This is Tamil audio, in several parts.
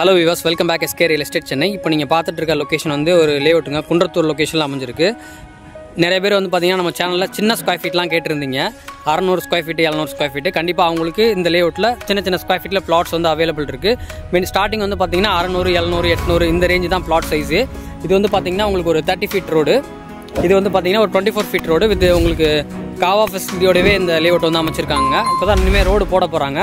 Hello Vivas, welcome back SK real estate Chennai. இப்போ நீங்கள் பார்த்துட்டு இருக்க லொக்கேஷன் வந்து ஒரு லேஅவுட்டுங்க, குன்றத்தூர் லொக்கேஷனில் அமைஞ்சிருக்கு. நிறைய பேர் வந்து பார்த்தீங்கன்னா நம்ம சேனலில் சின்ன ஸ்கொயர் ஃபீட்லாம் கேட்டிருந்தீங்க. 600 ஸ்கொயர் ஃபீட்டு 700 ஸ்கொயர் ஃபீட்டு. கண்டிப்பாக அவங்களுக்கு இந்த லேஅவுட்டில் சின்ன ஸ்கொயர் ஃபீட்டில் பிளாட்ஸ் வந்து அவைலபிள் இருக்குது. ஸ்டார்டிங் வந்து பார்த்தீங்கன்னா 600, 700, 800 இந்த ரேஞ்சு தான் பிளாட் சைஸு. இது வந்து பார்த்தீங்கன்னா உங்களுக்கு ஒரு 30 ஃபீட் ரோடு. இது வந்து பார்த்தீங்கன்னா ஒரு 24 ஃபீட் ரோடு வித் உங்களுக்கு காவா ஃபெசிலிட்டியோடவே இந்த லேஅவுட் வந்து அமைச்சிருக்காங்க. இப்போ தான் இனிமேல் ரோடு போட போகிறாங்க.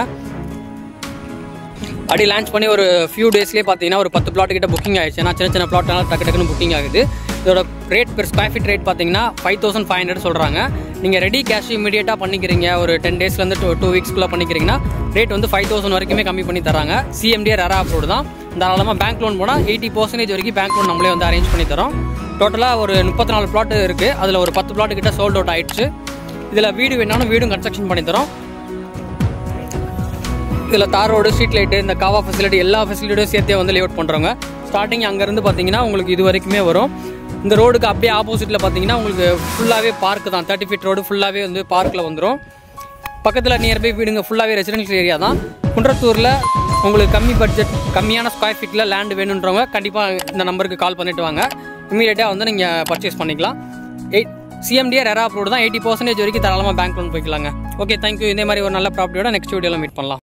அப்படி லான்ச் பண்ணி ஒரு ஃபியூ டேஸ்லேயே பார்த்தீங்கன்னா ஒரு 10 பிளாட் கிட்ட புக்கிங் ஆகிடுச்சு. ஏன்னா சின்ன பிளாட்னால டக்குன்னு புக்கிங் ஆகுது. இதோட rate per square feet rate பார்த்தீங்கன்னா 5500 சொல்கிறாங்க. நீங்கள் ரெடி கேஷ் இமீடியட்டாக பண்ணிக்கிறீங்க, ஒரு 10 டேஸ்லேருந்து 2 வீக்ஸ்க்குள்ளே பண்ணிக்கிறீங்கன்னா ரேட் வந்து 5000 வரைக்குமே கம்மி பண்ணி தராங்க. CMDR ரெரா அப்ரூவ்டு தான். தாராளமாக பேங்க் லோன் போனால் 80% வரைக்கும் பேங்க் லோன் நம்மளே வந்து அரேஞ்ச் பண்ணி தரோம். டோட்டலாக ஒரு 34 பிளாட் இருக்குது. அதில் ஒரு 10 பிளாட் கிட்ட சோல்ட் அவுட் ஆகிடுச்சு. இதில் வீடு வேணாலும் வீடும் கன்ஸ்ட்ரக்ஷன் பண்ணி தரோம். இதில் தார் ரோடு, ஸ்ட்ரீட் லைட்டு, இந்த காவா ஃபெசிலிட்டி எல்லா ஃபெசிலிட்டியும் சேர்த்தே வந்து லேஅவுட் பண்ணுறோங்க. ஸ்டார்டிங் அங்கேருந்து பார்த்தீங்கன்னா உங்களுக்கு இது வரைக்குமே வரும். இந்த ரோடுக்கு அப்படியே ஆப்போசிட்டில் பார்த்தீங்கன்னா உங்களுக்கு ஃபுல்லாகவே பார்க்கு தான். 30 ஃபீட் ரோடு ஃபுல்லாகவே வந்து பார்க்கில் வந்துடும். பக்கத்தில் நியர்பை வீடுங்க ஃபுல்லாகவே ரெசிடென்ஷியல் ஏரியா தான். குன்றத்தூரில் உங்களுக்கு கம்மி பட்ஜெட் கம்மியான ஸ்கொயர் ஃபீட்டில் லேண்டு வேணுன்றவங்க கண்டிப்பாக இந்த நம்பருக்கு கால் பண்ணிவிட்டு வாங்க. இமீடியட்டாக வந்து நீங்கள் பர்ச்சேஸ் பண்ணிக்கலாம். CMDR ரெரா அப்ரூவ்டு தான். 80% வரைக்கும் தாராளமாக பேங்க் லோன் போய்க்கலாங்க. Okay, thank you. இதே மாதிரி ஒரு நல்ல ப்ராப்பர்ட்டியோட நெக்ஸ்ட் வீடியோவில் மீட் பண்ணலாம்.